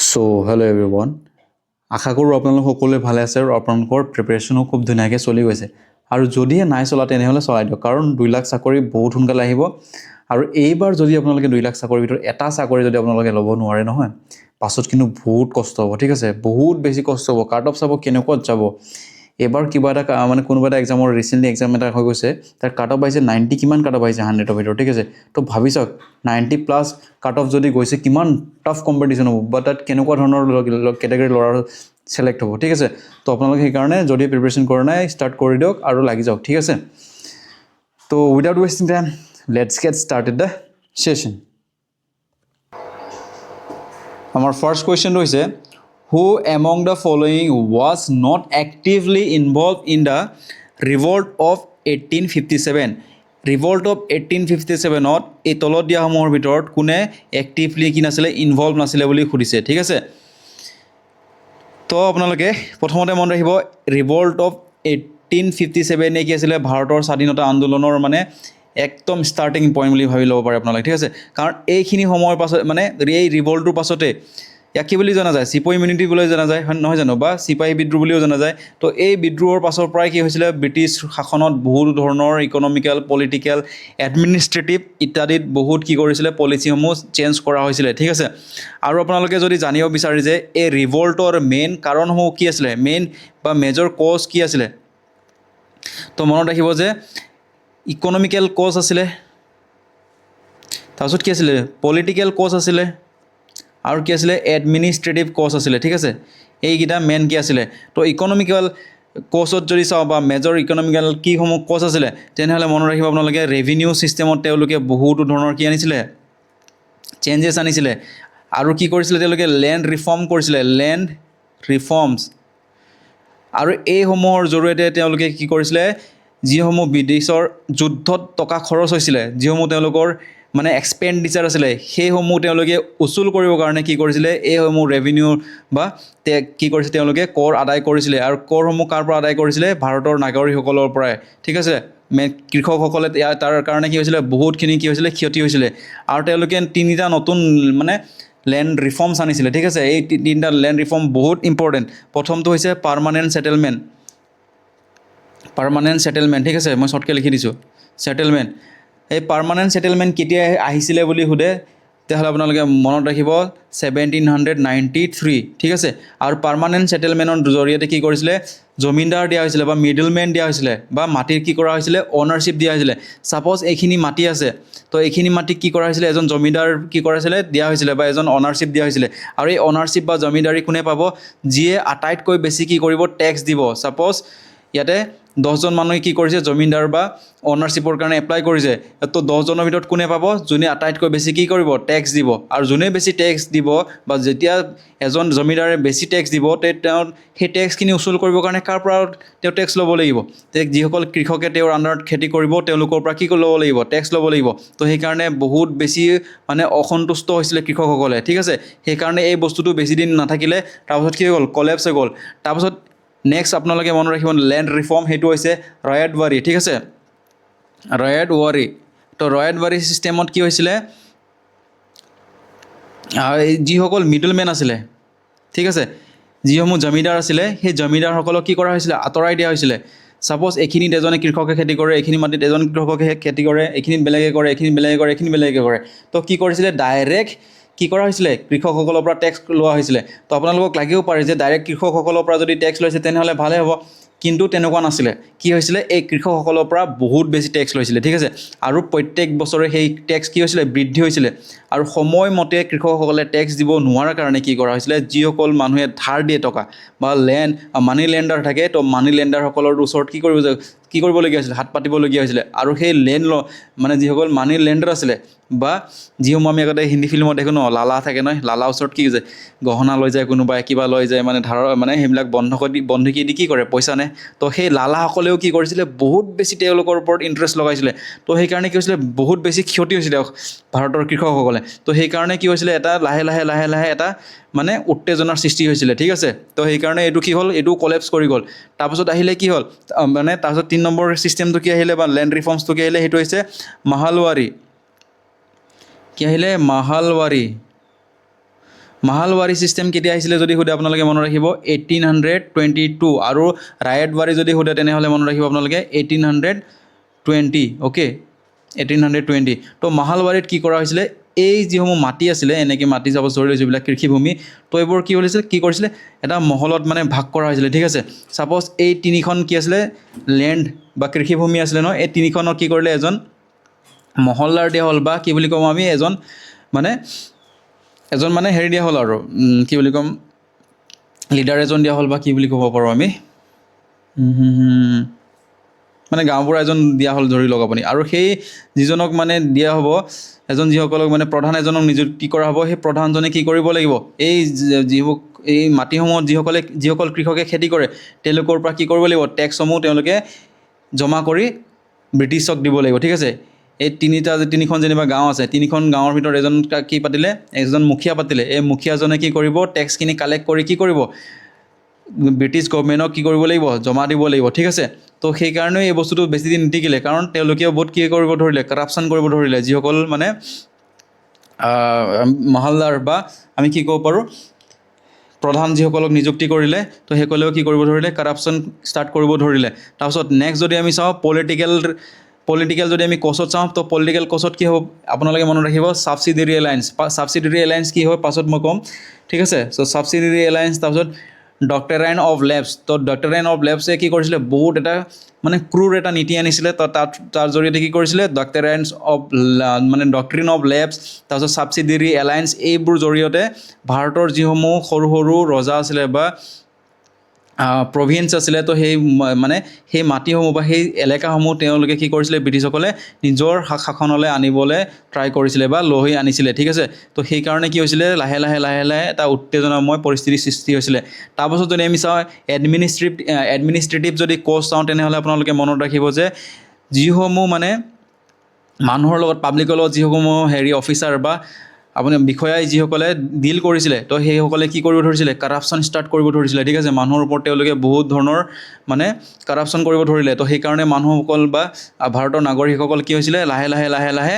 So hello' everyone, আশা কৰোঁ আপোনালোক সকলোৱে ভালে আছে আৰু আপোনালোকৰ প্ৰিপেৰেশ্যনো খুব ধুনীয়াকৈ চলি গৈছে। আৰু যদিহে নাই চলা তেনেহ'লে চলাই দিয়ক, কাৰণ 2 লাখ চাকৰি বহুত সোনকালে আহিব। আৰু এইবাৰ যদি আপোনালোকে 2 লাখ চাকৰিৰ ভিতৰত এটা চাকৰি যদি আপোনালোকে ল'ব নোৱাৰে নহয়, পাছত কিন্তু বহুত কষ্ট হ'ব। ঠিক আছে, বহুত বেছি কষ্ট হ'ব। কাট অফ চাব কেনেকুৱাত যাব। এবাৰ কিবা এটা মানে কোনোবা এটা এক্সামৰ ৰিচেণ্টলি এক্সাম এটা হৈ গৈছে, তাৰ কাট অফ আহিছে 90, কিমান কাট অফ আহিছে 100ৰ ভিতৰত। ঠিক আছে, তো ভাবি চাওক 90+ কাট অফ যদি গৈছে কিমান টাফ কম্পিটিশ্যন হ'ব, বা তাত কেনেকুৱা ধৰণৰ কেটেগৰীৰ ল'ৰা চিলেক্ট হ'ব। ঠিক আছে, তো আপোনালোকে সেইকাৰণে যদি প্ৰিপেৰেশ্যন কৰা নাই ষ্টাৰ্ট কৰি দিয়ক আৰু লাগি যাওক। ঠিক আছে, তো without wasting time let's get started the session. আমাৰ ফাৰ্ষ্ট কুৱেশ্যনটো হৈছে, who among the following was not actively involve in the revolt of 1857। Revolt of 1857ত এই তলত দিয়াসমূহৰ ভিতৰত কোনে এক্টিভলি কি নাছিলে, ইনভলভ নাছিলে বুলি সুধিছে। ঠিক আছে, তো আপোনালোকে প্ৰথমতে মনত ৰাখিব, ৰিভল্ট অফ 1857 কি আছিলে, ভাৰতৰ স্বাধীনতা আন্দোলনৰ মানে একদম ষ্টাৰ্টিং পইণ্ট বুলি ভাবি ল'ব পাৰে আপোনালোকে। ঠিক আছে, কাৰণ এইখিনি সময়ৰ পাছত মানে এই ৰিভল্টটোৰ পাছতে ইয়াক কি বুলি জনা যায়, চিপাহী ইমিউনিটি বুলি জনা যায়, নহয় জানো, বা চিপাহী বিদ্ৰোহ বুলিও জনা যায়। তো এই বিদ্ৰোহৰ পাছৰ পৰাই কি হৈছিলে, ব্ৰিটিছ শাসনত বহুত ধৰণৰ ইকনমিকেল, পলিটিকেল, এডমিনিষ্ট্ৰেটিভ ইত্যাদিত বহুত কি কৰিছিলে, পলিচিসমূহ চেঞ্জ কৰা হৈছিলে। ঠিক আছে, আৰু আপোনালোকে যদি জানিব বিচাৰে যে এই ৰিভল্টৰ মেইন কাৰণসমূহ কি আছিলে, মেইন বা মেজৰ কজ কি আছিলে, তো মনত ৰাখিব যে ইকনমিকেল কজ আছিলে, তাৰপিছত কি আছিলে, পলিটিকেল কজ আছিলে, আৰু কি আছিলে, এডমিনিষ্ট্ৰেটিভ কজ আছিলে। ঠিক আছে, এইকেইটা মেইন কি আছিলে। তো ইকনমিকেল কজত যদি চাওঁ বা মেজৰ ইকনমিকেল কিসমূহ কজ আছিলে, তেনেহ'লে মনত ৰাখিব আপোনালোকে ৰেভিনিউ ছিষ্টেমত তেওঁলোকে বহুতো ধৰণৰ কি আনিছিলে, চেঞ্জেছ আনিছিলে। আৰু কি কৰিছিলে, তেওঁলোকে লেণ্ড ৰিফৰ্ম কৰিছিলে, লেণ্ড ৰিফৰ্মছ। আৰু এইসমূহৰ জৰিয়তে তেওঁলোকে কি কৰিছিলে, যিসমূহ বিদেশৰ যুদ্ধত টকা খৰচ হৈছিলে, যিসমূহ তেওঁলোকৰ মানে এক্সপেণ্ডিচাৰ আছিলে, সেইসমূহ তেওঁলোকে উচুল কৰিবৰ কাৰণে কি কৰিছিলে, এইসমূহ ৰেভিনিউ বা কি কৰিছে, তেওঁলোকে কৰ আদায় কৰিছিলে। আৰু কৰসমূহ কাৰ পৰা আদায় কৰিছিলে, ভাৰতৰ নাগৰিকসকলৰ পৰাই। ঠিক আছে, কৃষকসকলে তাৰ কাৰণে কি হৈছিলে, বহুতখিনি কি হৈছিলে, ক্ষতি হৈছিলে। আৰু তেওঁলোকে 3টা নতুন মানে লেণ্ড ৰিফৰ্মছ আনিছিলে। ঠিক আছে, এই 3টা লেণ্ড ৰিফৰ্ম বহুত ইম্পৰ্টেণ্ট। প্ৰথমটো হৈছে পাৰ্মানেণ্ট ছেটেলমেণ্ট। ঠিক আছে, মই শ্বৰ্টকৈ লিখি দিছোঁ, ছেটেলমেণ্ট। এই পাৰ্মানেণ্ট ছেটেলমেণ্ট কেতিয়া আহিছিলে বুলি সোধে, তেতিয়াহ'লে আপোনালোকে মনত ৰাখিব 1793। ঠিক আছে, আৰু পাৰ্মানেণ্ট ছেটেলমেণ্টৰ জৰিয়তে কি কৰিছিলে, জমিনদাৰ দিয়া হৈছিলে বা মিডলমেন দিয়া হৈছিলে, বা মাটিৰ কি কৰা হৈছিলে, অ'নাৰশ্বিপ দিয়া হৈছিলে। ছাপ'জ এইখিনি মাটি আছে, তো এইখিনি মাটি কি কৰা হৈছিলে, এজন জমিদাৰ কি কৰাইছিলে, দিয়া হৈছিলে, বা এজন অ'নাৰশ্বিপ দিয়া হৈছিলে। আৰু এই অ'নাৰশ্বিপ বা জমিদাৰী কোনে পাব, যিয়ে আটাইতকৈ বেছি কি কৰিব, টেক্স দিব। ছাপ'জ ইয়াতে 10জন মানুহে কি কৰিছে, জমিনদাৰ বা অ'নাৰশ্বিপৰ কাৰণে এপ্লাই কৰিছে, তো 10জনৰ ভিতৰত কোনে পাব, যোনে আটাইতকৈ বেছি কি কৰিব, টেক্স দিব। আৰু যোনে বেছি টেক্স দিব, বা যেতিয়া এজন জমিদাৰে বেছি টেক্স দিব, তেওঁ সেই টেক্সখিনি উচুল কৰিবৰ কাৰণে কাৰ পৰা তেওঁ টেক্স ল'ব লাগিব, যিসকল কৃষকে তেওঁৰ আণ্ডাৰত খেতি কৰিব, তেওঁলোকৰ পৰা কি ল'ব লাগিব, টেক্স ল'ব লাগিব। তো সেইকাৰণে বহুত বেছি মানে অসন্তুষ্ট হৈছিলে কৃষকসকলে। ঠিক আছে, সেইকাৰণে এই বস্তুটো বেছি দিন নাথাকিলে, তাৰপাছত কি হৈ গ'ল, কলেপছ হৈ গ'ল। তাৰপাছত নেক্সট আপোনালোকে মনত ৰাখিব, লেণ্ড ৰিফৰ্ম, সেইটো হৈছে ৰয়াটৱাৰী। ঠিক আছে, ৰয়াটৱাৰী। তো ৰয়াটৱাৰী ছিষ্টেমত কি হৈছিলে, যিসকল মিডলমেন আছিলে, ঠিক আছে, যিসমূহ জমিদাৰ আছিলে, সেই জমিদাৰসকলক কি কৰা হৈছিলে, আঁতৰাই দিয়া হৈছিলে। ছাপ'জ এইখিনিত এজনে কৃষকে খেতি কৰে, এইখিনি মাটিত এজন কৃষকে খেতি কৰে, এইখিনিত বেলেগে কৰে, এইখিনিত বেলেগে কৰে, এইখিনি বেলেগে কৰে। তো কি কৰিছিলে, ডাইৰেক্ট কি কৰা হৈছিলে, কৃষকসকলৰ পৰা টেক্স লোৱা হৈছিলে। তো আপোনালোকক লাগিব পাৰে যে ডাইৰেক্ট কৃষকসকলৰ পৰা যদি টেক্স লৈছে তেনেহ'লে ভালেই হ'ব, কিন্তু তেনেকুৱা নাছিলে। কি হৈছিলে, এই কৃষকসকলৰ পৰা বহুত বেছি টেক্স লৈছিলে। ঠিক আছে, আৰু প্ৰত্যেক বছৰে সেই টেক্স কি হৈছিলে, বৃদ্ধি হৈছিলে। আৰু সময়মতে কৃষকসকলে টেক্স দিব নোৱাৰাৰ কাৰণে কি কৰা হৈছিলে, যিসকল মানুহে ধাৰ দিয়ে টকা বা মানি লেণ্ডাৰ থাকে, তো মানি লেণ্ডাৰসকলৰ ওচৰত কি কৰিবলগীয়া হৈছিলে, হাত পাতিবলগীয়া হৈছিলে। আৰু সেই মানে যিসকল মানি লেণ্ডাৰ আছিলে, বা যিসমূহ আমি আগতে হিন্দী ফিল্মত দেখোঁ ন, লালা থাকে নহয়, লালা ওচৰত কি যায়, গহনা লৈ যায়, কোনোবাই কিবা লৈ যায়, মানে ধাৰৰ মানে সেইবিলাক বন্ধকি দি কি কৰে, পইচা নে। তো সেই লালাসকলেও কি কৰিছিলে, বহুত বেছি তেওঁলোকৰ ওপৰত ইণ্টাৰেষ্ট লগাইছিলে। তো সেইকাৰণে কি হৈছিলে, বহুত বেছি ক্ষতি হৈছিলে ভাৰতৰ কৃষকসকলে। তো সেইকাৰণে কি হৈছিলে, এটা লাহে লাহে এটা মানে উত্তেজনাৰ সৃষ্টি হৈছিলে। ঠিক আছে, তো সেইকাৰণে এইটো কি হ'ল, এইটো কলেপছ কৰি গ'ল। তাৰপাছত আহিলে কি হ'ল, মানে তাৰপিছত 3 নম্বৰ ছিষ্টেমটো কি আহিলে, বা লেণ্ড ৰিফৰ্মছটো কি আহিলে, সেইটো হৈছে মাহালৱাৰী। কি আহিলে, মাহালৱাৰী। মাহালৱাৰী ছিষ্টেম কেতিয়া আহিছিলে যদি সোধে আপোনালোকে মনত ৰাখিব 1822 আৰু ৰায়তৱাৰী যদি সোধে তেনেহ'লে মনত ৰাখিব আপোনালোকে 1820 অ'কে 1820 তো মাহালৱাৰীত কি কৰা হৈছিলে এই যিসমূহ মাটি আছিলে এনেকৈ মাটি যাব ধৰি লৈছোঁ এইবিলাক কৃষিভূমি তো এইবোৰ কি কৰিছিলে এটা মহলত মানে ভাগ কৰা হৈছিলে ঠিক আছে ছাপ'জ এই তিনিখন কি আছিলে লেণ্ড বা কৃষিভূমি আছিলে ন এই তিনিখনক কি কৰিলে এজন মহলদাৰ দিয়া হ'ল বা কি বুলি ক'ম আমি এজন মানে হেৰি দিয়া হ'ল আৰু কি বুলি ক'ম লিডাৰ এজন দিয়া হ'ল বা কি বুলি ক'ব পাৰোঁ আমি মানে গাঁওবুঢ়া এজন দিয়া হ'ল ধৰি লওক আপুনি আৰু সেই যিজনক মানে দিয়া হ'ব এজন যিসকলক মানে প্ৰধান এজনক নিযুক্তি কৰা হ'ব সেই প্ৰধানজনে কি কৰিব লাগিব এই এই মাটিসমূহত যিসকল কৃষকে খেতি কৰে তেওঁলোকৰ পৰা কি কৰিব লাগিব টেক্সসমূহ তেওঁলোকে জমা কৰি ব্ৰিটিছক দিব লাগিব ঠিক আছে এই তিনিখন যেনিবা গাঁও আছে তিনিখন গাঁৱৰ ভিতৰত এজন মুখীয়া পাতিলে এই মুখীয়াজনে কি কৰিব টেক্সখিনি কালেক্ট কৰি কি কৰিব ব্ৰিটিছ গভৰ্ণমেণ্টক কি কৰিব লাগিব জমা দিব লাগিব ঠিক আছে তো সেইকাৰণেও এই বস্তুটো বেছি দিন নিটিকিলে কাৰণ তেওঁলোকেও বহুত কি কৰিব ধৰিলে কৰাপশ্যন কৰিব ধৰিলে যিসকল মানে মহলদাৰ বা আমি কি ক'ব পাৰোঁ প্ৰধান যিসকলক নিযুক্তি কৰিলে তো সেইসকলেও কি কৰিব ধৰিলে কৰাপশ্যন ষ্টাৰ্ট কৰিব ধৰিলে তাৰপিছত নেক্সট যদি আমি চাওঁ পলিটিকেল যদি আমি কছত চাওঁ তো পলিটিকেল কছত কি হ'ব আপোনালোকে মনত ৰাখিব ছাবচিডিয়াৰী এলায়েন্স কি হয় পাছত মই ক'ম ঠিক আছে চ' ছাবচিডিয়াৰী এলায়েন্স তাৰপিছত ডক্টৰাইন অফ লেবছ তো ডক্টৰাইন অফ লেবছে কি কৰিছিলে বহুত এটা মানে ক্ৰুৰ এটা নীতি আনিছিলে তো তাৰ জৰিয়তে কি কৰিছিলে ডক্ট্ৰিন অফ লেবছ তাৰপিছত ছাবচিডিয়াৰী এলায়েন্স এইবোৰ জৰিয়তে ভাৰতৰ যিসমূহ সৰু সৰু ৰজা আছিলে বা প্ৰভিন্স আছিলে তো সেই মাটিসমূহ বা সেই এলেকাসমূহ তেওঁলোকে কি কৰিছিলে ব্ৰিটিছসকলে নিজৰ শাসনলৈ আনিবলৈ ট্ৰাই কৰিছিলে বা লৈ আনিছিলে ঠিক আছে তো সেইকাৰণে কি হৈছিলে লাহে লাহে এটা উত্তেজনাময় পৰিস্থিতিৰ সৃষ্টি হৈছিলে তাৰপাছত যদি আমি চাওঁ এডমিনিষ্ট্ৰেটিভ যদি কষ্ট চাওঁ তেনেহ'লে আপোনালোকে মনত ৰাখিব যে যিসমূহ মানে মানুহৰ লগত পাব্লিকৰ লগত যিসমূহ অফিচাৰ বা আপুনি বিষয়াই যিসকলে ডিল কৰিছিলে তো সেইসকলে কি কৰিব ধৰিছিলে কৰাপশ্যন ষ্টাৰ্ট কৰিব ধৰিছিলে ঠিক আছে মানুহৰ ওপৰত তেওঁলোকে বহুত ধৰণৰ মানে কৰাপশ্যন কৰিব ধৰিলে তো সেইকাৰণে মানুহসকল বা ভাৰতৰ নাগৰিকসকল কি হৈছিলে লাহে লাহে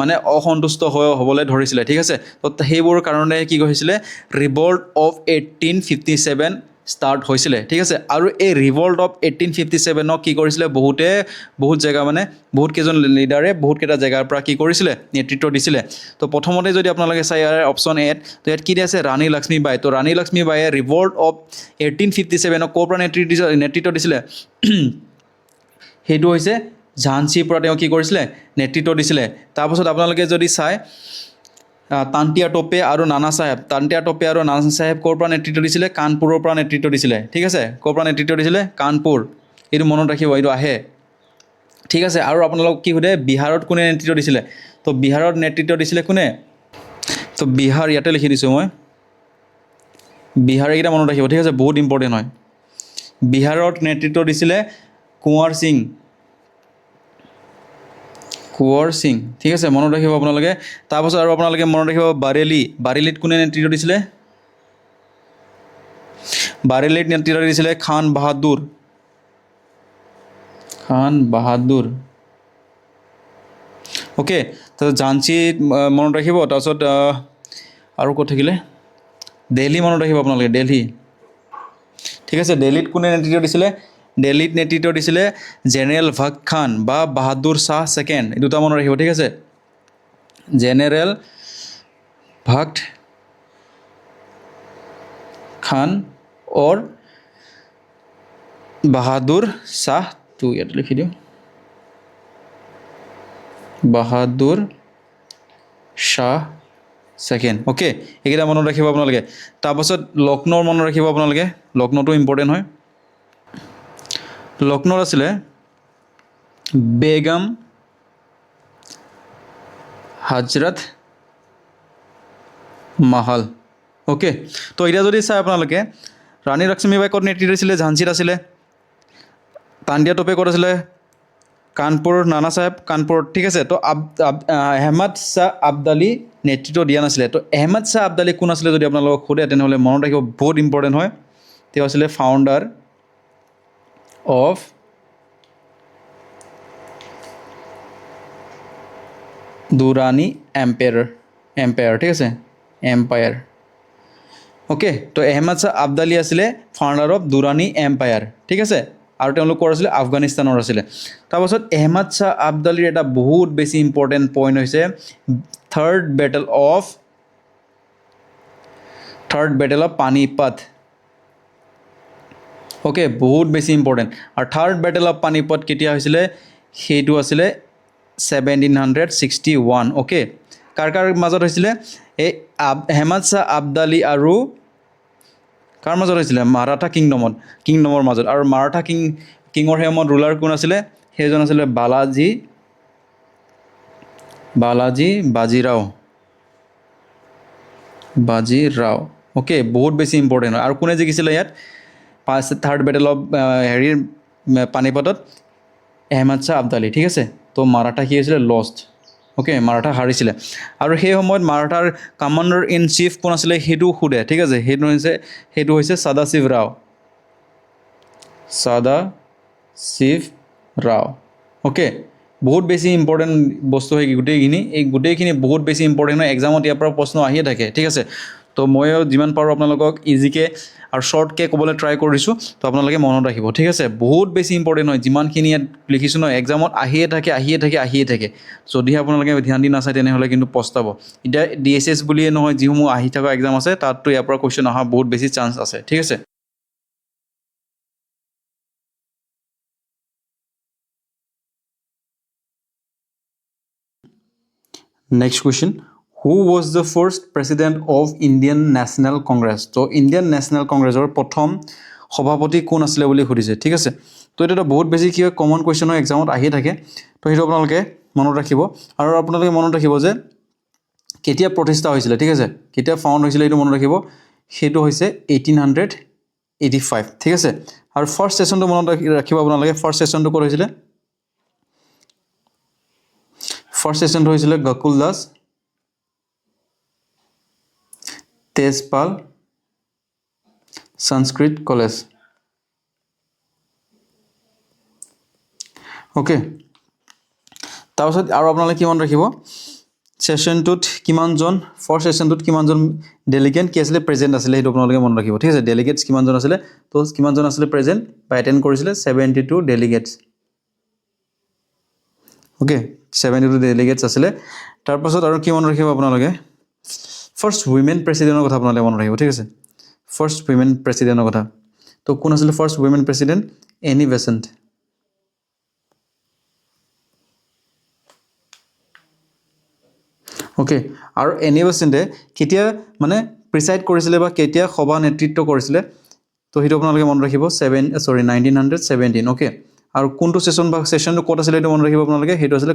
মানে অসন্তুষ্ট হ'বলৈ ধৰিছিলে ঠিক আছে তো সেইবোৰ কাৰণে কি হৈছিলে ৰিভল্ট অফ 1857 ষ্টাৰ্ট হৈছিলে ঠিক আছে আৰু এই ৰিভল্ট অফ 1857ক কি কৰিছিলে বহুত জেগা মানে বহুত কেইজন লিডাৰে বহুত কেইটা জেগাৰ পৰা কি কৰিছিলে নেতৃত্ব দিছিলে তো প্ৰথমতে যদি আপোনালোকে চাই ইয়াৰ অপশ্যন এত তো ইয়াত কি আছে ৰাণী লক্ষ্মীবাই তো ৰাণী লক্ষ্মীবায়ে ৰিভল্ট অফ 1857ক ক'ৰ পৰা নেতৃত্ব দিছিলে সেইটো হৈছে ঝান্সীৰ পৰা তেওঁ কি কৰিছিলে নেতৃত্ব দিছিলে তাৰপাছত আপোনালোকে যদি চাই তান্তিয়া টোপে আৰু নানা চাহেব ক'ৰ পৰা নেতৃত্ব দিছিলে কানপুৰৰ পৰা নেতৃত্ব দিছিলে ঠিক আছে ক'ৰ পৰা নেতৃত্ব দিছিলে কানপুৰ এইটো মনত ৰাখিব এইটো আহে ঠিক আছে আৰু আপোনালোক কি সোধে বিহাৰত কোনে নেতৃত্ব দিছিলে তো বিহাৰত নেতৃত্ব দিছিলে কোনে তো বিহাৰ ইয়াতে লিখি দিছোঁ মই বিহাৰ এইকেইটা মনত ৰাখিব ঠিক আছে বহুত ইম্পৰ্টেণ্ট হয় বিহাৰত নেতৃত্ব দিছিলে কোঁৱৰ সিং ঠিক আছে মনত ৰাখিব আপোনালোকে তাৰপাছত আৰু আপোনালোকে মনত ৰাখিব বাৰেলিত কোনে নেতৃত্ব দিছিলে বাৰেলিত নেতৃত্ব দিছিলে খান বাহাদুৰ অ'কে তাৰপিছত ঝান্সীত মনত ৰাখিব তাৰপিছত আৰু ক'ত থাকিলে দিল্লী মনত ৰাখিব আপোনালোকে দিল্লী ঠিক আছে দিল্লীত কোনে নেতৃত্ব দিছিলে জেনেৰেল ভগত খান বা বাহাদুৰ শ্বাহ ছেকেণ্ড এই দুটা মনত ৰাখিব ঠিক আছে জেনেৰেল ভগত খান অৰ বাহাদুৰ শ্বাহ টু ইয়াত লিখি দিওঁ বাহাদুৰ শ্বাহ ছেকেণ্ড অ'কে এইকেইটা মনত ৰাখিব আপোনালোকে তাৰপাছত লক্ষ্ণৌৰ মনত ৰাখিব আপোনালোকে লক্ষ্ণৌটো ইম্পৰ্টেণ্ট হয় লক্ষ্ণৌত আছিলে বেগম হজৰত মহল অ'কে তো এতিয়া যদি চাই আপোনালোকে ৰাণী লক্ষ্মীবাই ক'ত নেতৃত্ব দিছিলে ঝান্সীত আছিলে তান্তিয়া টোপে ক'ত আছিলে কানপুৰ নানা চাহেব কানপুৰত ঠিক আছে তো আহমদ শ্বাহ আবদালী নেতৃত্ব দিয়া নাছিলে তো আহমদ শ্বাহ আবদালী কোন আছিলে যদি আপোনালোকক সোধে তেনেহ'লে মনত ৰাখিব বহুত ইম্পৰ্টেণ্ট হয় তেওঁ আছিলে ফাউণ্ডাৰ অফ দুৰাণী এম্পায়াৰ ঠিক আছে এম্পায়াৰ অ'কে তো আহমেদ শ্বাহ আবদালি আছিলে ফাউণ্ডাৰ অফ দুৰাণী এম্পায়াৰ ঠিক আছে আৰু তেওঁলোকৰ আছিলে আফগানিস্তানৰ আছিলে তাৰপাছত আহমেদ শ্বাহ আবদালিৰ এটা বহুত বেছি ইম্পৰ্টেণ্ট পইণ্ট হৈছে third battle of Panipat okay বহুত বেছি ইম্পৰ্টেণ্ট আৰু থাৰ্ড বেটেল অফ পানিপথ কেতিয়া হৈছিলে সেইটো আছিলে 1761 অ'কে কাৰ মাজত হৈছিলে এই আহমেদ শ্বাহ আবদালি আৰু কাৰ মাজত হৈছিলে মাৰাঠা কিংডমৰ মাজত আৰু মাৰাঠা কিঙৰ সময়ত ৰুলাৰ কোন আছিলে সেইজন আছিলে বাজিৰাও অ'কে বহুত বেছি ইম্পৰ্টেণ্ট হয় আৰু কোনে জিকিছিলে ইয়াত থাৰ্ড বেটেল অফ হেৰিৰ পানিপথত আহমেদ শ্বাহ আবদালি ঠিক আছে তো মাৰাঠা কি হৈছিলে লষ্ট অ'কে মাৰাঠা হাৰিছিলে আৰু সেই সময়ত মাৰাঠাৰ কামাণ্ডাৰ ইন চিফ কোন আছিলে সেইটো সোধে ঠিক আছে সেইটো হৈছে সদাশিৱ ৰাও অ'কে বহুত বেছি ইম্পৰ্টেণ্ট বস্তু হয় গোটেইখিনি বহুত বেছি ইম্পৰ্টেণ্ট হয় এক্সামত ইয়াৰ পৰা প্ৰশ্ন আহিয়ে থাকে ঠিক আছে তো ময়ো যিমান পাৰোঁ আপোনালোকক ইজিকৈ আৰু শ্বৰ্টকৈ ক'বলৈ ট্ৰাই কৰিছোঁ তো আপোনালোকে মনত ৰাখিব ঠিক আছে বহুত বেছি ইম্পৰ্টেণ্ট হয় যিমানখিনি ইয়াত লিখিছোঁ ন এক্সামত আহিয়ে থাকে যদিহে আপোনালোকে ধ্যান দি নাচায় তেনেহ'লে কিন্তু পস্তাব এতিয়া DSS বুলিয়ে নহয় যিসমূহ আহি থকা এক্সাম আছে তাততো ইয়াৰ পৰা কুৱেশ্যন অহা বহুত বেছি চান্স আছে ঠিক আছে next question who was the first president of Indian national Congress তো ইণ্ডিয়ান নেশ্যনেল কংগ্ৰেছৰ প্ৰথম সভাপতি কোন আছিলে বুলি সুধিছে ঠিক আছে তো এইটো এটা বহুত বেছি কি হয় কমন কুৱেশ্যন হয় এক্সামত আহিয়ে থাকে তো সেইটো আপোনালোকে মনত ৰাখিব আৰু আপোনালোকে মনত ৰাখিব যে কেতিয়া প্ৰতিষ্ঠা হৈছিলে ঠিক আছে কেতিয়া ফাউণ্ড হৈছিলে এইটো মনত ৰাখিব সেইটো হৈছে 1885 ঠিক আছে আৰু ফাৰ্ষ্ট ছেশ্যনটো মনত ৰাখিব আপোনালোকে ফাৰ্ষ্ট ছেশ্যনটো ক'ত হৈছিলে ফাৰ্ষ্ট ছেশ্যনটো হৈছিলে গকুল দাস তেজপাল সংস্কৃত কলেজ অ'কে তাৰপিছত আৰু আপোনালোকে কি মনত ৰাখিব ছেশ্যনটোত কিমানজন ফাৰ্ষ্ট ছেশ্যনটোত কিমানজন ডেলিগেট কি আছিলে প্ৰেজেণ্ট আছিলে সেইটো আপোনালোকে মনত ৰাখিব ঠিক আছে ডেলিগেটছ কিমানজন আছিলে তো কিমানজন আছিলে প্ৰেজেণ্ট বা এটেণ্ড কৰিছিলে 72 ডেলিগেটছ অ'কে 72 ডেলিগেটছ আছিলে তাৰপাছত আৰু কি মনত ৰাখিব আপোনালোকে ফাৰ্ষ্ট উইমেন প্ৰেচিডেণ্টৰ কথা আপোনালোকে মনত ৰাখিব ঠিক আছে ফাৰ্ষ্ট উইমেন প্ৰেচিডেণ্টৰ কথা তো কোন আছিলে first women president any বেচেণ্ট okay আৰু এনি বেচেণ্টে কেতিয়া মানে প্ৰিচাইড কৰিছিলে বা কেতিয়া সভা নেতৃত্ব কৰিছিলে তো সেইটো আপোনালোকে মনত ৰাখিব 1917 অ'কে আৰু কোনটো ছেশ্যনটো ক'ত আছিলে সেইটো মনত ৰাখিব আপোনালোকে সেইটো আছিলে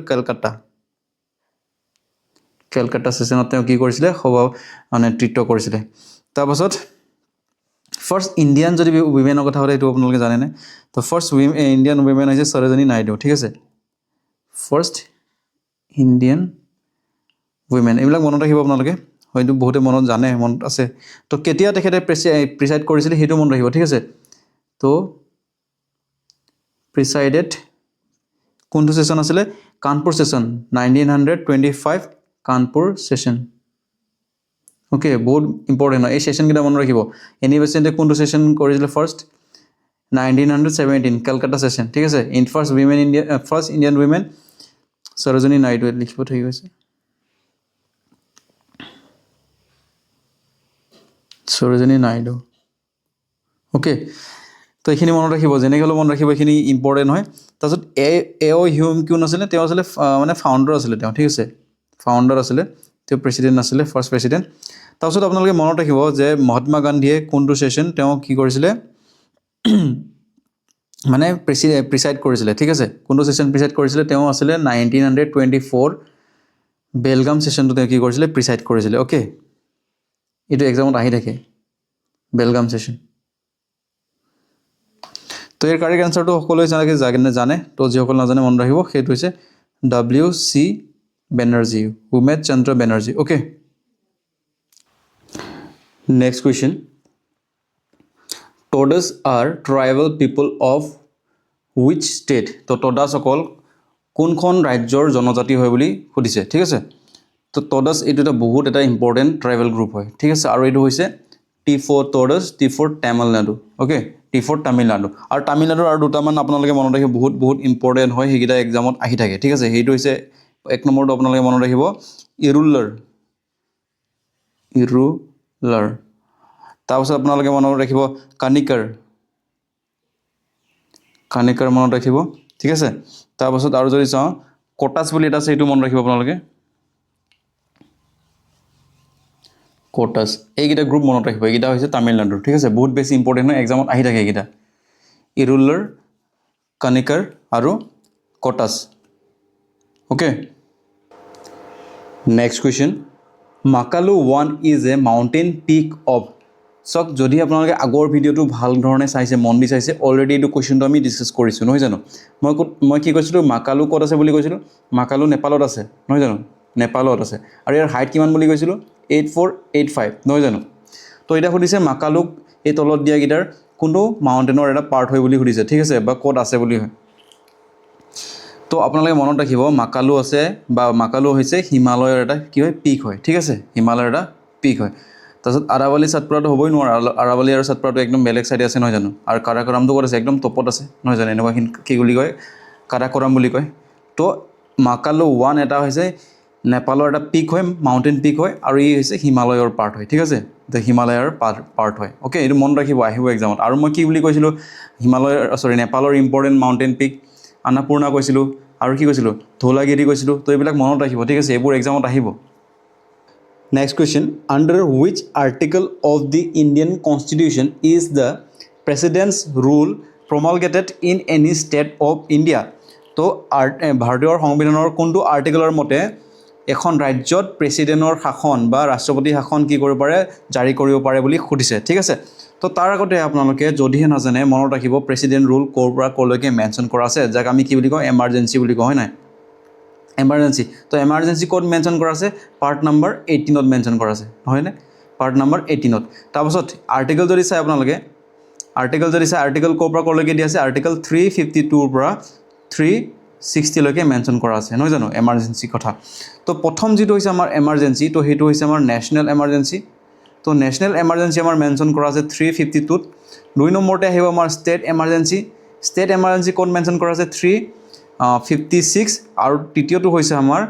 কেলকাতা ছেশ্যনত তেওঁ কি কৰিছিলে সভা নেতৃত্ব কৰিছিলে তাৰপাছত ফাৰ্ষ্ট ইণ্ডিয়ান যদি উইমেনৰ কথা হ'লে সেইটো আপোনালোকে জানেনে তো ফাৰ্ষ্ট ইণ্ডিয়ান উইমেন হৈছে সৰোজিনী নাইডু ঠিক আছে ফাৰ্ষ্ট ইণ্ডিয়ান উইমেন এইবিলাক মনত ৰাখিব আপোনালোকে হয়তো বহুতে মনত জানে মনত আছে তো কেতিয়া তেখেতে প্ৰিচাইড কৰিছিলে সেইটো মনত ৰাখিব ঠিক আছে তো প্ৰিচাইডেড কোনটো ছেশ্যন আছিলে Kanpur session 1925 Kanpur session okay বহুত ইম্পৰ্টেণ্ট হয় এই ছেশ্যনকেইটা মনত ৰাখিব এনি বেচেণ্টে কোনটো ছেশ্যন কৰিছিলে ফাৰ্ষ্ট 1917 কেলকাতা ছেশ্যন ঠিক আছে first Indian women Sarojini Naidu লিখিব ঠিক আছে সৰোজিনী নাইডু অ'কে তো এইখিনি মনত ৰাখিব যেনেকৈ হ'লেও মনত ৰাখিব এইখিনি ইম্পৰ্টেণ্ট হয় তাৰপিছত হিউম কোন আছিলে তেওঁ আছিলে মানে ফাউণ্ডাৰ আছিলে তেওঁ ঠিক আছে ফাউণ্ডাৰ আছিলে তেওঁ প্ৰেচিডেণ্ট আছিলে ফাৰ্ষ্ট প্ৰেচিডেণ্ট তাৰপিছত আপোনালোকে মনত ৰাখিব যে মহাত্মা গান্ধীয়ে কোনটো ছেশ্যন তেওঁ কি কৰিছিলে মানে প্ৰিচাইড কৰিছিলে ঠিক আছে কোনটো ছেশ্যন প্ৰিচাইড কৰিছিলে তেওঁ আছিলে 1924 বেলগাম ছেশ্যনটো তেওঁ কি কৰিছিলে প্ৰিচাইড কৰিছিলে অ'কে এইটো এক্সামত আহি থাকে বেলগাম ছেশ্যন তো ইয়াৰ কাৰেক্ট এনচাৰটো সকলোৱে জানে তো যিসকল নাজানে মনত ৰাখিব সেইটো হৈছে WC Banerjee Umesh Chandra Banerjee okay next question Todas are tribal people of which state তো টডাছসকল কোনখন ৰাজ্যৰ জনজাতি হয় বুলি সুধিছে ঠিক আছে তো টডাছ এইটো এটা বহুত ইম্পৰ্টেণ্ট ট্ৰাইবেল গ্ৰুপ হয় ঠিক আছে আৰু এইটো হৈছে T4 Torres, T4 Tamil Nadu. Okay, T4 Tamil Nadu. আৰু তামিলনাডুৰ আৰু দুটামান আপোনালোকে মনত ৰাখিব বহুত ইম্পৰ্টেণ্ট হয় সেইকেইটা এক্সামত আহি থাকে ঠিক আছে সেইটো হৈছে এক নম্বৰটো আপোনালোকে মনত ৰাখিব ইৰুলাৰ তাৰপিছত আপোনালোকে মনত ৰাখিব কানিকাৰ মনত ৰাখিব ঠিক আছে তাৰপিছত আৰু যদি চাওঁ কোটাছ বুলি এটা আছে সেইটো মনত ৰাখিব আপোনালোকে কোটাছ এইকেইটা গ্ৰুপ মনত ৰাখিব এইকেইটা হৈছে তামিলনাডুৰ ঠিক আছে বহুত বেছি ইম্পৰ্টেণ্ট হয় এক্সামত আহি থাকে এইকেইটা ইৰুলাৰ কানিকাৰ আৰু Kotas okay next question Makalu 1 is a mountain peak of চক যদি আপোনালোকে আগৰ ভিডিঅ'টো ভাল ধৰণে চাইছে মন দি চাইছে অলৰেডি এইটো কুৱেশ্যনটো আমি ডিছকাছ কৰিছোঁ নহয় জানো মই কি কৈছিলোঁ মাকালু ক'ত আছে বুলি কৈছিলোঁ মাকালু নেপালত আছে নহয় জানো নেপালত আছে আৰু ইয়াৰ হাইট কিমান বুলি কৈছিলোঁ 8485 নহয় জানো তো এটা সুধিছে মাকালুক এই তলত দিয়া গিটাৰ কোনটো মাউণ্টেইনৰ এটা পাৰ্ট হয় বুলি সুধিছে ঠিক আছে বা ক'ত আছে বুলি হয় তো আপোনালোকে মনত ৰাখিব মাকালু আছে বা মাকালু হৈছে হিমালয়ৰ এটা কি হয় পিক হয় ঠিক আছে হিমালয়ৰ এটা পিক হয় তাৰপিছত আৰাৱলী সাতপুৰাটো হ'বই নোৱাৰে আৰাৱলী আৰু সাতপুৰাটো একদম বেলেগ চাইডে আছে নহয় জানো আৰু কাৰাকোৰামটো ক'ত আছে একদম টপত আছে নহয় জানো এনেকুৱা কি বুলি কয় কাৰাকোৰাম বুলি কয় তো মাকালু 1 এটা হৈছে নেপালৰ এটা পিক হয় মাউণ্টেইন পিক হয় আৰু ই হৈছে হিমালয়ৰ পাৰ্ট হয় ঠিক আছে তো হিমালয়ৰ পাৰ্ট হয় ওকে এইটো মনত ৰাখিব আহিব এক্সামত আৰু মই কি বুলি কৈছিলোঁ নেপালৰ ইম্পৰ্টেণ্ট মাউণ্টেইন পিক আন্নাপূৰ্ণা কৈছিলোঁ আৰু কি কৈছিলোঁ ধৌলাগিৰি কৈছিলোঁ তো এইবিলাক মনত ৰাখিব ঠিক আছে এইবোৰ এক্সামত আহিব next question under which article of the Indian constitution is the president's rule promulgated in any state of India তো ভাৰতীয় সংবিধানৰ কোনটো আৰ্টিকলৰ মতে এখন ৰাজ্যত প্ৰেচিডেণ্টৰ শাসন বা ৰাষ্ট্ৰপতি শাসন কি কৰিব পাৰে জাৰি কৰিব পাৰে বুলি সুধিছে ঠিক আছে তো তাৰ আগতে আপোনালোকে যদিহে নাজানে মনত ৰাখিব প্ৰেচিডেণ্ট ৰুল ক'ৰ পৰা ক'লৈকে মেনশ্যন কৰা আছে যাক আমি কি বুলি কওঁ এমাৰ্জেঞ্চি বুলি কওঁ হয় নাই এমাৰ্জেঞ্চি তো এমাৰ্জেঞ্চি ক'ত মেনশ্যন কৰা আছে পাৰ্ট নম্বৰ 18ত মেনশ্যন কৰা আছে হয়নে পাৰ্ট নম্বৰ 18ত তাৰপাছত আৰ্টিকল যদি চাই আপোনালোকে আৰ্টিকল ক'ৰ পৰা ক'লৈকে দিয়া আছে আৰ্টিকল 352ৰ পৰা 360 লৈকে মেনশ্যন কৰা আছে নহয় জানো এমাৰ্জেঞ্চি কথা তো প্ৰথম যেটো হৈছে আমাৰ এমাৰ্জেঞ্চি তো হেতু হৈছে আমাৰ নেশ্যনেল এমাৰ্জেঞ্চি তো নেশ্যনেল এমাৰ্জেঞ্চি আমাৰ মেনশ্যন কৰা আছে 352ত দুই নম্বৰতে আহিব আমাৰ ষ্টেট এমাৰ্জেঞ্চি ক'ত মেনশ্যন কৰা আছে 356 আৰু তৃতীয়টো হৈছে আমাৰ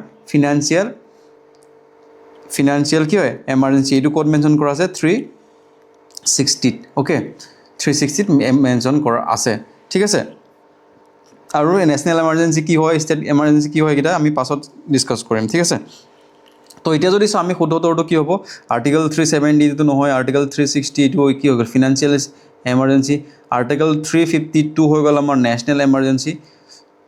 ফিনান্সিয়েল কি হয় এমাৰ্জেঞ্চি এইটো ক'ত মেনশ্যন কৰা আছে 360ত ওকে 360ত মেনশ্যন কৰা আছে ঠিক আছে আৰু নেশ্যনেল এমাৰ্জেঞ্চি কি হয় ষ্টেট এমাৰ্জেঞ্চি কি হয় এইকেইটা আমি পাছত ডিছকাছ কৰিম ঠিক আছে তো এতিয়া যদি চাওঁ আমি শুদ্ধতৰটো কি হ'ব আৰ্টিকল 370 টো নহয় আৰ্টিকল 360 এইটো কি হৈ গ'ল ফিনান্সিয়েল এমাৰ্জেঞ্চি আৰ্টিকল 352 হৈ গ'ল আমাৰ নেশ্যনেল এমাৰ্জেঞ্চি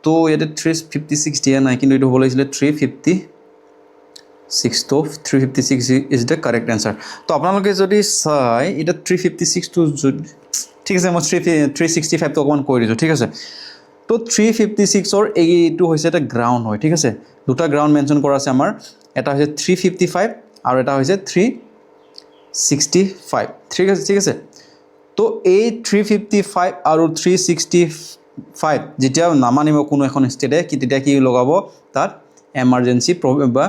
তো ইয়াতে 356 দিয়া নাই কিন্তু এইটো হ'ব লাগিছিলে 356 তো 356 ইজ দ্য কাৰেক্ট এনচাৰ তো আপোনালোকে যদি চাই এটা 356 টো ঠিক আছে মই 365 টো অকণমান কৈ দিছোঁ ঠিক আছে তো 356ৰ এইটো হৈছে এটা গ্ৰাউণ্ড হয় ঠিক আছে দুটা গ্ৰাউণ্ড মেনশ্যন কৰা আছে আমাৰ এটা হৈছে 355 আৰু এটা হৈছে 365 ঠিক আছে তো এই 355 আৰু 365 যেতিয়া নামানিব কোনো এখন ষ্টেটে তেতিয়া কি লগাব তাত এমাৰ্জেঞ্চি বা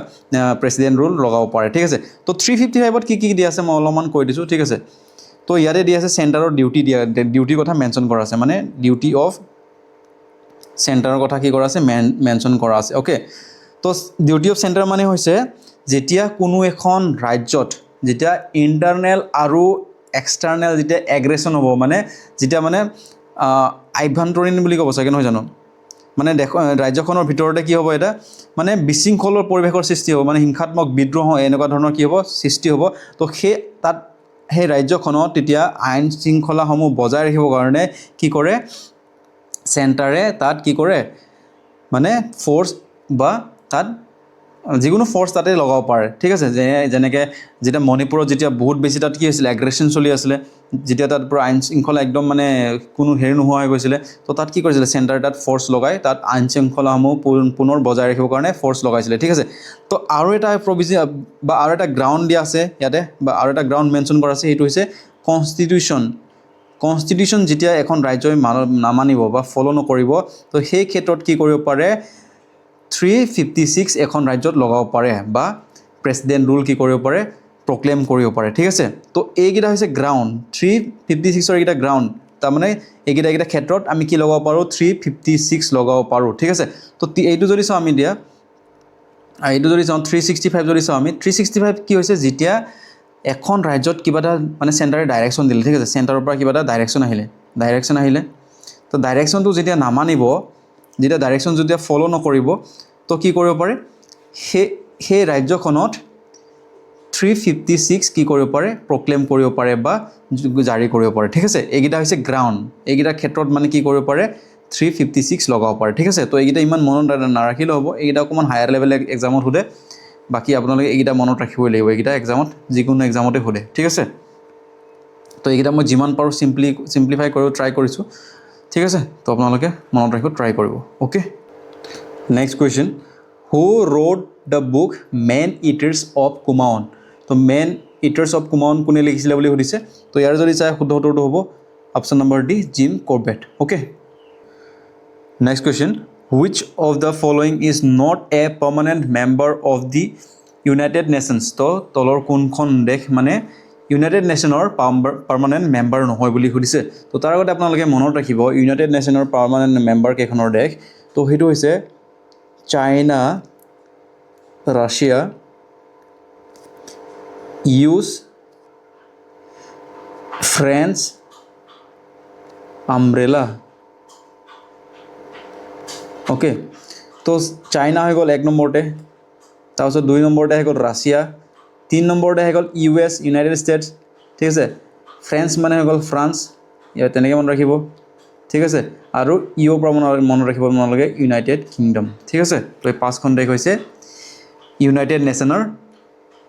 প্ৰেচিডেণ্ট ৰুল লগাব পাৰে ঠিক আছে তো 355ত কি দিয়া আছে মই অলপমান কৈ দিছোঁ ঠিক আছে তো ইয়াতে দিয়া আছে চেণ্টাৰৰ ডিউটিৰ কথা মেনশ্যন কৰা আছে মানে ডিউটি অফ চেণ্টাৰৰ কথা কি কৰা আছে মেনশ্যন কৰা আছে ওকে তো ডিউটি অফ চেণ্টাৰ মানে হৈছে যেতিয়া কোনো এখন ৰাজ্যত যেতিয়া ইণ্টাৰনেল আৰু এক্সটাৰ্নেল যেতিয়া এগ্ৰেশ্যন হ'ব মানে যেতিয়া মানে আভ্যন্তৰীণ বুলি ক'ব চাগে নহয় জানো মানে ৰাজ্যখনৰ ভিতৰতে কি হ'ব এটা মানে বিশৃংখলৰ পৰিৱেশৰ সৃষ্টি হ'ব মানে হিংসাত্মক বিদ্ৰোহ এনেকুৱা ধৰণৰ কি হ'ব সৃষ্টি হ'ব তো সেই ৰাজ্যখনত তেতিয়া আইন শৃংখলাসমূহ বজাই ৰাখিবৰ কাৰণে কি কৰে চেণ্টাৰে তাত কি কৰে মানে ফ'ৰ্চ বা তাত যিকোনো ফ'ৰ্চ তাতে লগাব পাৰে ঠিক আছে যেনেকৈ যেতিয়া মণিপুৰত যেতিয়া বহুত বেছি তাত কি হৈছিলে এগ্ৰেশ্যন চলি আছিলে যেতিয়া তাত পূৰা আইন শৃংখলা একদম মানে কোনো হেৰি নোহোৱা হৈ গৈছিলে তো তাত কি কৰিছিলে চেণ্টাৰে তাত ফ'ৰ্চ লগাই তাত আইন শৃংখলাসমূহ পুনৰ বজাই ৰাখিবৰ কাৰণে ফ'ৰ্চ লগাইছিলে ঠিক আছে তো আৰু এটা বা আৰু এটা গ্ৰাউণ্ড দিয়া আছে ইয়াতে বা আৰু এটা গ্ৰাউণ্ড মেনশ্যন কৰা আছে সেইটো হৈছে কনষ্টিটিউশ্যন যেতিয়া এখন ৰাজ্যই নামানিব বা ফ'ল' নকৰিব তো সেই ক্ষেত্ৰত কি কৰিব পাৰে 356 এখন ৰাজ্যত লগাব পাৰে বা প্ৰেচিডেণ্ট ৰুল কি কৰিব পাৰে প্ৰক্লেম কৰিব পাৰে ঠিক আছে তো এইকেইটা হৈছে গ্ৰাউণ্ড 356ৰ এইকেইটা গ্ৰাউণ্ড তাৰমানে এইকেইটা ক্ষেত্ৰত আমি কি লগাব পাৰোঁ 356 লগাব পাৰোঁ ঠিক আছে তো এইটো যদি চাওঁ আমি দিয়া এইটো যদি চাওঁ 365 যদি চাওঁ আমি 365 কি হৈছে যেতিয়া এখন ৰাজ্যত কিবা এটা মানে চেণ্টাৰে ডাইৰেকশ্যন দিলে ঠিক আছে চেণ্টাৰৰ পৰা কিবা এটা ডাইৰেকশ্যন আহিলে তো ডাইৰেকশ্যনটো যেতিয়া নামানিব যেতিয়া ডাইৰেকশ্যন যেতিয়া ফ'ল' নকৰিব তো কি কৰিব পাৰে সেই ৰাজ্যখনত 356 কি কৰিব পাৰে প্ৰক্লেম কৰিব পাৰে বা জাৰি কৰিব পাৰে ঠিক আছে এইকেইটা হৈছে গ্ৰাউণ্ড এইকেইটা ক্ষেত্ৰত মানে কি কৰিব পাৰে 356 লগাব পাৰে ঠিক আছে তো এইকেইটা ইমান মনত নাৰাখিলেও হ'ব এইকেইটা অকণমান হায়াৰ লেভেল এক্সামত সোধে বাকী আপোনালোকে এইকেইটা মনত ৰাখিবই লাগিব এইকেইটা এক্সামত যিকোনো এক্সামতে সোধে ঠিক আছে তো এইকেইটা মই যিমান পাৰোঁ চিম্প্লিফাই কৰিব ট্ৰাই কৰিছোঁ ঠিক আছে তো আপোনালোকে মনত ৰাখিব ট্ৰাই কৰিব okay next question who wrote the book man eaters of Kumaon তো মেন ইটাৰ্ছ অফ কুমাউন কোনে লিখিছিলে বুলি সুধিছে তো ইয়াৰ যদি চাই শুদ্ধ উত্তৰটো হ'ব option number D Jim Corbett okay next question which of the following is not a permanent member of the United nations তো তলৰ কোনখন দেশ মানে ইউনাইটেড নেশ্যনৰ পাৰ্মানেণ্ট মেম্বাৰ নহয় বুলি সুধিছে তো তাৰ আগতে আপোনালোকে মনত ৰাখিব ইউনাইটেড নেশ্যনৰ পাৰ্মানেণ্ট মেম্বাৰ কেইখনৰ দেশ তো সেইটো হৈছে China Russia US France umbrella okay তো চাইনা হৈ গ'ল 1 নম্বৰতে তাৰপিছত 2 নম্বৰতে হৈ গ'ল ৰাছিয়া 3 নম্বৰতে হৈ গ'ল ইউএছ ইউনাইটেড ষ্টেটছ ঠিক আছে ফ্ৰেন্স মানে হৈ গ'ল ফ্ৰান্স ইয়াত তেনেকৈ মনত ৰাখিব ঠিক আছে আৰু ইউৰ পৰা মনত ৰাখিব আপোনালোকে ইউনাইটেড কিংডম ঠিক আছে তো এই 5খন দেশ হৈছে ইউনাইটেড নেশ্যনৰ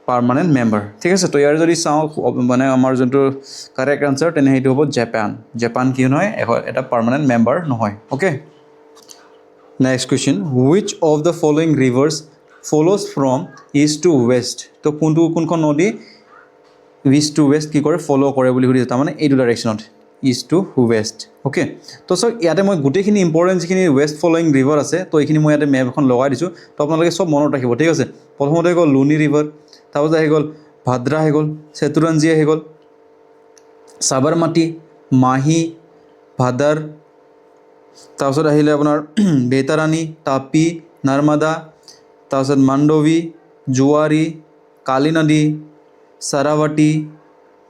পাৰ্মানেণ্ট মেম্বাৰ ঠিক আছে তো ইয়াৰ যদি চাওঁ মানে আমাৰ যোনটো কাৰেক্ট আনচাৰ তেনে সেইটো হ'ব জাপান কি নহয় এটা পাৰ্মানেণ্ট মেম্বাৰ নহয় okay next question which of the following rivers flows from east to west তো কোনখন নদী ইষ্ট টু ৱেষ্ট কি কৰে ফ'ল' কৰে বুলি সুধিছে তাৰমানে এইটো ডাইৰেকশ্যনত ইষ্ট টু ৱেষ্ট অ'কে তো চাওক ইয়াতে মই গোটেইখিনি ইম্পৰ্টেণ্ট যিখিনি ৱেষ্ট ফলোয়িং ৰিভাৰ আছে তো এইখিনি মই ইয়াতে মেপ এখন লগাই দিছোঁ তো আপোনালোকে চব মনত ৰাখিব ঠিক আছে প্ৰথমতে হৈ গ'ল লুনি ৰিভাৰ তাৰপিছত আহি গ'ল ভাদ্ৰা হৈ গ'ল চেতুৰঞ্জী আহি গ'ল সাবৰমতী মাহি ভাদাৰ তাৰপিছত আহিলে আপোনাৰ বেতাৰাণী তাপি নৰ্মদা তাৰপিছত মাণ্ডৱী জুৱাৰী কালী নদী সাৰাৱতী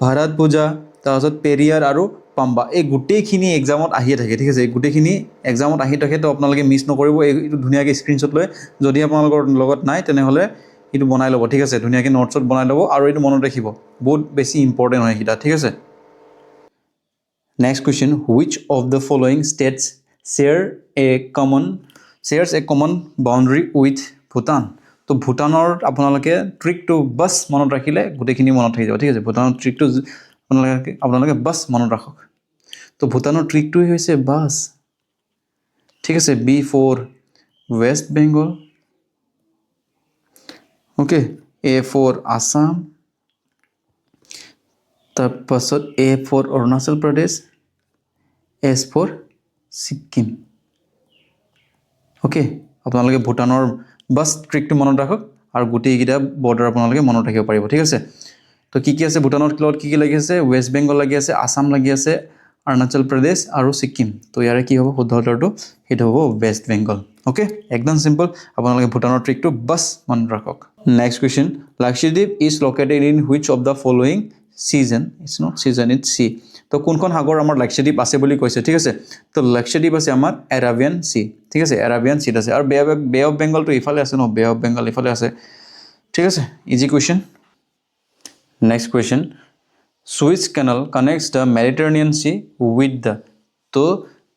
ভাৰতপুজা তাৰপিছত পেৰিয়াৰ আৰু পাম্বা এই গোটেইখিনি এক্সামত আহিয়ে থাকে ঠিক আছে এই গোটেইখিনি এক্সামত আহি থাকে তো আপোনালোকে মিছ নকৰিব এইটো ধুনীয়াকৈ স্ক্ৰীনশ্বট লৈ যদি আপোনালোকৰ লগত নাই তেনেহ'লে এইটো বনাই ল'ব ঠিক আছে ধুনীয়াকৈ নোটছত বনাই ল'ব আৰু এইটো মনত ৰাখিব বহুত বেছি ইম্পৰ্টেণ্ট হয় এইকেইটা ঠিক আছে next question which of the following states shares a common boundary with Bhutan তো ভূটানৰ আপোনালোকে ট্ৰিকটো বাছ মনত ৰাখিলে গোটেইখিনি মনত থাকি যাব ঠিক আছে ভূটানৰ ট্ৰিকটো আপোনালোকে বাছ মনত ৰাখক তো ভূটানৰ ট্ৰিকটোৱে হৈছে বাছ ঠিক আছে B for West Bengal okay A for Assam তাৰপাছত A for Arunachal Pradesh S for Sikkim okay আপোনালোকে ভূটানৰ বাছ ট্ৰিকটো মনত ৰাখক আৰু গোটেইকেইটা বৰ্ডাৰ আপোনালোকে মনত ৰাখিব পাৰিব ঠিক আছে তো কি আছে ভূটানৰ লগত কি লাগি আছে ৱেষ্ট বেংগল লাগি আছে আছাম লাগি আছে অৰুণাচল প্ৰদেশ আৰু ছিক্কিম তো ইয়াৰে কি হ'ব শুদ্ধ উত্তৰটো সেইটো হ'ব ৱেষ্ট বেংগল অ'কে একদম চিম্পল আপোনালোকে ভূটানৰ ট্ৰিকটো বাছ মনত ৰাখক next question Lakshadweep is located in which of the following seas and it's not seas and it's sea তো কোনখন সাগৰ আমাৰ লাক্ষাদ্বীপ আছে বুলি কৈছে ঠিক আছে তো লাক্ষাদ্বীপ আছে আমাৰ এৰাবিয়ান চি ঠিক আছে এৰাবিয়ান চিত আছে আৰু বে অফ বেংগলটো ইফালে আছে ন বে অফ বেংগল ইফালে আছে ঠিক আছে easy question next question Suez canal connects the Mediterranean sea with the তো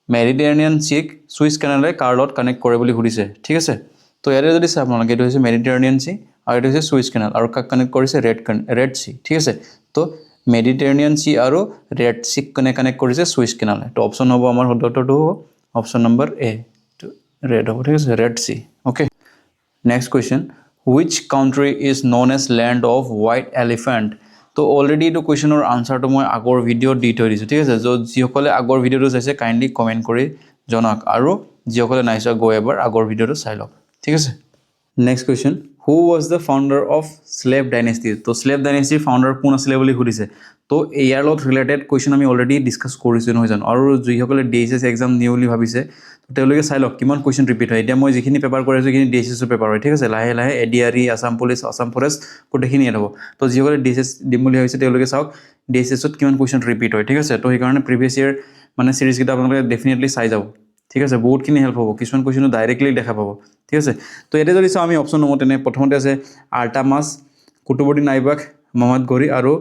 মেডিটেৰেনিয়ান চিক সুইচ কেনেলে কাৰ লগত কানেক্ট কৰে বুলি সুধিছে ঠিক আছে তো ইয়াতে যদি চাই আপোনালোকে এইটো হৈছে মেডিটেৰেনিয়ান চি আৰু এইটো হৈছে সুইচ কেনেল আৰু কাক কানেক্ট কৰিছে ৰেড চি ঠিক আছে তো মেডিটেৰেনিয়ান চি আৰু ৰেড চিক কানেক্ট কৰিছে সুইচ কেনেলে তো অপশ্যন হ'ব আমাৰ শুদ্ধ উত্তৰটো হ'ব অপশ্যন নম্বৰ এ ৰেড হ'ব ঠিক আছে Red Sea okay next question which country is known as land of white elephant তো অলৰেডি এইটো কুৱেশ্যনৰ আনচাৰটো মই আগৰ ভিডিঅ'ত দি থৈ দিছোঁ ঠিক আছে য'ত যিসকলে আগৰ ভিডিঅ'টো চাইছে কাইণ্ডলি কমেণ্ট কৰি জনাওক আৰু যিসকলে নাই চোৱা গৈ এবাৰ আগৰ ভিডিঅ'টো চাই লওক ঠিক আছে next question who was the founder of slave dynasty তো স্লেভ ডাইনেষ্টিৰ ফাউণ্ডাৰ কোন আছিলে বুলি সুধিছে তো ইয়াৰ লগত ৰিলেটেড কুৱেশ্যন আমি অলৰেডি ডিছকাছ কৰিছোঁ নহয় জানো আৰু যিসকলে DSS এক্সাম নিওঁ বুলি ভাবিছে তেওঁলোকে চাই লওক কিমান কুৱেশ্যন ৰিপিট হয় এতিয়া মই যিখিনি পেপাৰ কৰি আছোঁ সেইখিনি DSSৰ পেপাৰ হয় ঠিক আছে লাহে লাহে ADRE Assam police Assam forest গোটেইখিনি ইয়াত হ'ব তো যিসকলে DSS দিম বুলি ভাবিছে তেওঁলোকে চাওক DSSত কিমান কুৱেশ্যন ৰিপিট হয় ঠিক আছে তো সেইকাৰণে প্ৰিভিয়াছ ইয়েৰ মানে চিৰিজকেইটা আপোনালোকে ডেফিনেটলি চাই যাব ঠিক আছে বহুতখিনি হেল্প হ'ব কিছুমান কুৱেশ্যনো ডাইৰেক্টলি দেখা পাব ঠিক আছে তো এতিয়া যদি চাওঁ আমি অপশ্যন নম্বৰ তেনে প্ৰথমতে আছে আৰ্টামাছ কুতুবুদ্দিন আইবাক মহম্মদ ঘড়ী আৰু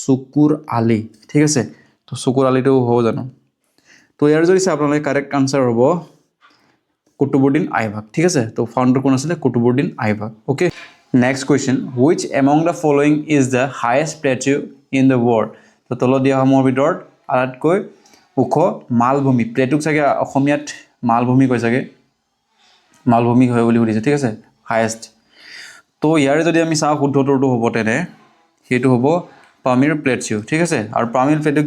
চুকুৰ আলী ঠিক আছে তো চুকুৰ আলীটো হ'ব জানো তো ইয়াৰ যদি চাই আপোনালোকে কাৰেক্ট আনচাৰ হ'ব কুতুবুদ্দিন আইবাক ঠিক আছে তো ফাউণ্ডাৰ কোন আছিলে Qutbuddin Aibak okay next question which among the following is the highest plateau in the world তো তলত দিয়াসমূহৰ ভিতৰত আটাইতকৈ ওখ মালভূমি প্লেটুক চাগে অসমীয়াত মালভূমি কয় চাগে মালভূমি হয় বুলি সুধিছে ঠিক আছে হায়েষ্ট তো ইয়াৰে যদি আমি চাওঁ শুদ্ধ উত্তৰটো হ'ব তেনে সেইটো হ'ব পামিৰ প্লেটিউ ঠিক আছে আৰু পামিৰ প্লেটিউ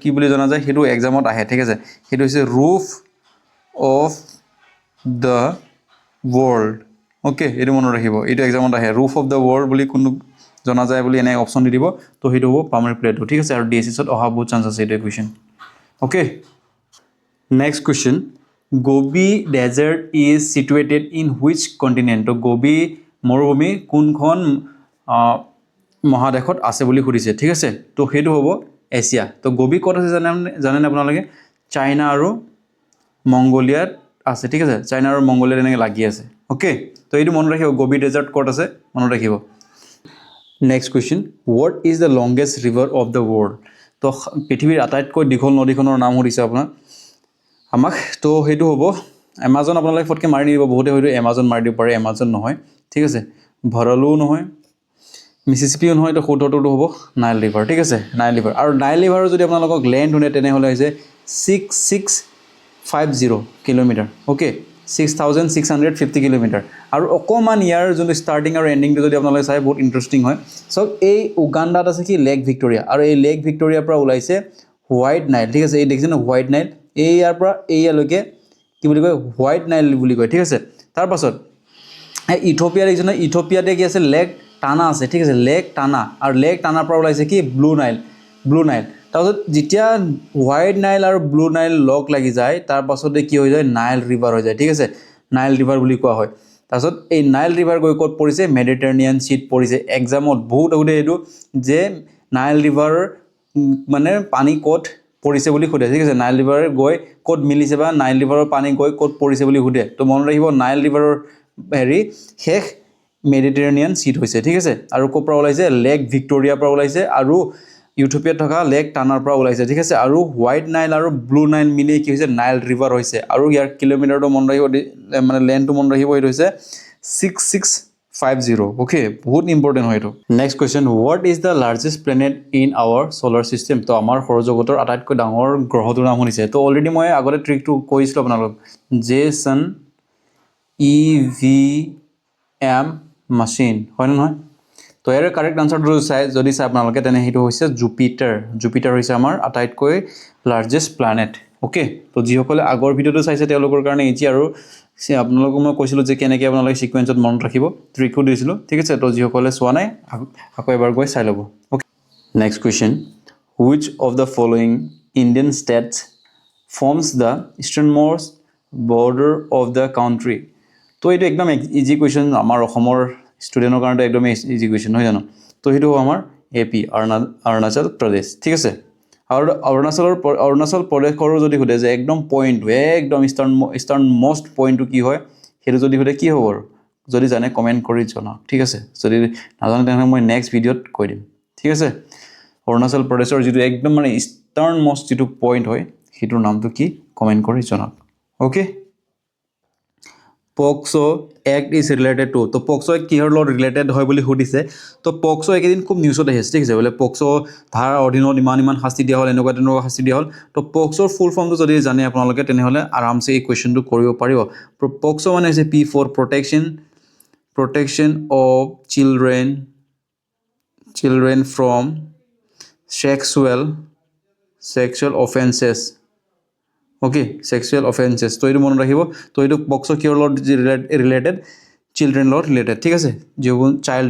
কি বুলি জনা যায় সেইটো এক্সামত আহে ঠিক আছে সেইটো হৈছে roof of the world okay এইটো মনত ৰাখিব এইটো এক্সামত আহে ৰুফ অফ দ্য ৱৰ্ল্ড বুলি কোনো জনা যায় বুলি এনে অপশ্যন দি দিব তো সেইটো হ'ব পামিৰ প্লেটিউ ঠিক আছে আৰু DSSত অহা বহুত চান্স আছে এইটো question okay next question Gobi Desert is situated in which continent? তো Gobi মৰুভূমি কোনখন মহাদেশত আছে বুলি সুধিছে ঠিক আছে তো সেইটো হ'ব এছিয়া তো Gobi ক'ত আছে জানেনে আপোনালোকে চাইনা আৰু মংগোলিয়াত আছে ঠিক আছে চাইনা আৰু মংগোলিয়াত এনেকৈ লাগি আছে ওকে তো এইটো মনত ৰাখিব Gobi Desert ক'ত আছে মনত ৰাখিব next question what is the longest river of the world তো পৃথিৱীৰ আটাইতকৈ দীঘল নদীখনৰ নাম সুধিছে আপোনাক আমাক তো সেইটো হ'ব এমাজন আপোনালোকে ফটকে মাৰি দিব বহুতে হয়তো এমাজন মাৰি দিব পাৰে এমাজন নহয় ঠিক আছে ভৰলুও নহয় মিছিছিপিও নহয় তো শুদ্ধটো হ'ব নাইল ৰিভাৰ ঠিক আছে নাইল ৰিভাৰ আৰু নাইল ৰিভাৰৰ যদি আপোনালোকক লেণ্ড শুনে তেনেহ'লে হৈছে 6650 কিলোমিটাৰ ওকে 6650 কিলোমিটাৰ আৰু অকণমান ইয়াৰ যোনটো ষ্টাৰ্টিং আৰু এণ্ডিংটো যদি আপোনালোকে চাই বহুত ইণ্টাৰেষ্টিং হয় চাওক এই উগাণ্ডাত আছে কি লেক ভিক্টৰিয়া আৰু এই লেক ভিক্টৰিয়াৰ পৰা ওলাইছে হোৱাইট নাইল ঠিক আছে এই দেখিছে ন হোৱাইট নাইল এই ইয়াৰ পৰা এইয়ালৈকে কি বুলি কয় হোৱাইট নাইল বুলি কয় ঠিক আছে তাৰপাছত ইথিওপিয়া দেখিছে ইথিওপিয়াতে কি আছে লেক টানা আছে ঠিক আছে লেক টানা আৰু লেক টানাৰ পৰা ওলাইছে কি ব্লু নাইল তাৰপাছত যেতিয়া হোৱাইট নাইল আৰু ব্লু নাইল লগ লাগি যায় তাৰপাছতে কি হৈ যায় নাইল ৰিভাৰ হৈ যায় ঠিক আছে নাইল ৰিভাৰ বুলি কোৱা হয় তাৰপাছত এই নাইল ৰিভাৰ গৈ ক'ত পৰিছে মেডিটেৰেনিয়ান চিত পৰিছে এক্সামত বহুত আগতে এইটো যে নাইল ৰিভাৰ মানে পানী ক'ত পৰিছে বুলি সুধে ঠিক আছে নাইল ৰিভাৰ গৈ ক'ত মিলিছে বা নাইল ৰিভাৰৰ পানী গৈ ক'ত পৰিছে বুলি সুধে তো মনত ৰাখিব নাইল ৰিভাৰৰ হেৰি শেষ মেডিটেৰেনিয়ান চিট হৈছে ঠিক আছে আৰু ক'ৰ পৰা ওলাইছে লেক ভিক্টৰিয়াৰ পৰা ওলাইছে আৰু ইথিওপিয়াত থকা লেক টানাৰ পৰা ওলাইছে ঠিক আছে আৰু হোৱাইট নাইল আৰু ব্লু নাইল মিলি কি হৈছে নাইল ৰিভাৰ হৈছে আৰু ইয়াৰ কিলোমিটাৰটো মনত ৰাখিব মানে লেন্থটো মনত ৰাখিব এইটো হৈছে 6650 ওকে বহুত ইম্পৰ্টেণ্ট হয় এইটো next question what is the largest planet in our solar system তো আমাৰ সৌৰজগতৰ আটাইতকৈ ডাঙৰ গ্ৰহটোৰ নাম শুনিছে তো অলৰেডি মই আগতে ট্ৰিকটো কৈছিলোঁ আপোনালোক জেছন EVM মাচিন হয় নহয় তো ইয়াৰ কাৰেক্ট আনচাৰটো যদি চাই আপোনালোকে তেনে সেইটো হৈছে জুপিটাৰ হৈছে আমাৰ আটাইতকৈ লাৰ্জেষ্ট প্লেনেট ওকে তো যিসকলে আগৰ ভিডিঅ'টো চাইছে তেওঁলোকৰ কাৰণে ইজি আৰু আপোনালোকক মই কৈছিলোঁ যে কেনেকৈ আপোনালোকে ছিকুৱেঞ্চত মনত ৰাখিব ট্ৰিকো দিছিলোঁ ঠিক আছে তো যিসকলে চোৱা নাই আকৌ এবাৰ গৈ চাই ল'ব okay next question which of the following Indian states forms the easternmost border of the country তো এইটো একদম ইজি কুৱেশ্যন আমাৰ অসমৰ ষ্টুডেণ্টৰ কাৰণে একদম ইজি কুৱেশ্যন নহয় জানো তো সেইটো হ'ব আমাৰ AP অৰুণাচল প্ৰদেশ ঠিক আছে আৰু অৰুণাচল প্ৰদেশৰো যদি সোধে যে একদম পইণ্টটো একদম ইষ্টাৰ্ণ মষ্ট পইণ্টটো কি হয় সেইটো যদি সোধে কি হ'ব আৰু যদি জানে কমেণ্ট কৰি জনাওক ঠিক আছে যদি নাজানে তেনেহ'লে মই নেক্সট ভিডিঅ'ত কৈ দিম ঠিক আছে অৰুণাচল প্ৰদেশৰ যিটো একদম মানে ইষ্টাৰ্ণ মষ্ট যিটো পইণ্ট হয় সেইটোৰ নামটো কি কমেণ্ট কৰি জনাওক okay POCSO act is related to তো পক্সো এক্ট কিহৰ লগত ৰিলেটেড হয় বুলি সুধিছে তো পক্সো একেদিন খুব নিউজত আহিছে ঠিক আছে বোলে পক্সো ধাৰাৰ অধীনত ইমান শাস্তি দিয়া হ'ল এনেকুৱা তেনেকুৱা শাস্তি দিয়া হ'ল তো পক্সোৰ ফুল ফৰ্মটো যদি জানে আপোনালোকে তেনেহ'লে আৰামছে এই কুৱেশ্যনটো কৰিব পাৰিব পক্সো মানে হৈছে P for protection of children from sexual offenses okay sexual offenses তো এইটো মনত ৰাখিব তো এইটো পক্সো কিহৰ লগত ৰিলেটেড চিলড্ৰেন লগত ৰিলেটেড ঠিক আছে যিবোৰ চাইল্ড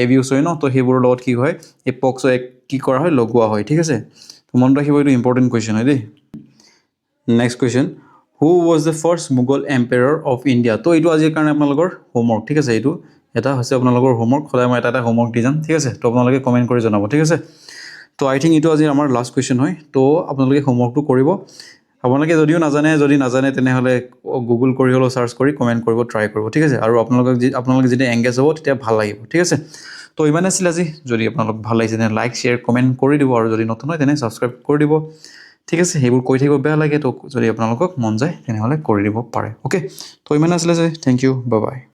এবিউজ হয় ন তো সেইবোৰৰ লগত কি হয় এই পক্সো এক্ট কি কৰা হয় লগোৱা হয় ঠিক আছে তো মনত ৰাখিব এইটো ইম্পৰ্টেণ্ট কুৱেশ্যন হয় দেই next question who was the first Mughal emperor of India তো এইটো আজিৰ কাৰণে আপোনালোকৰ হোমৱৰ্ক ঠিক আছে এইটো এটা হৈছে আপোনালোকৰ হোমৱৰ্ক সদায় মই এটা হোমৱৰ্ক দি যাম ঠিক আছে তো আপোনালোকে কমেণ্ট কৰি জনাব ঠিক আছে তো আই থিংক এইটো আজি আমাৰ লাষ্ট কুৱেশ্যন হয় তো আপোনালোকে হোমৱৰ্কটো কৰিব আপোনালোকে যদিও নাজানে তেনেহ'লে গুগল কৰি হ'লেও চাৰ্চ কৰি কমেণ্ট কৰিব ট্ৰাই কৰিব ঠিক আছে আৰু আপোনালোকে যেতিয়া এংগেজ হ'ব তেতিয়া ভাল লাগিব ঠিক আছে তো ইমান আছিল আজি যদি আপোনালোক ভাল লাগিছে তেনে লাইক শ্বেয়াৰ কমেণ্ট কৰি দিব আৰু যদি নতুন হয় তেনে ছাবস্ক্ৰাইব কৰি দিব ঠিক আছে সেইবোৰ কৈ থাকিব বেয়া লাগে তো যদি আপোনালোকক মন যায় তেনেহ'লে কৰি দিব পাৰে অ'কে তো ইমান আছিলে যে থেংক ইউ বাই বাই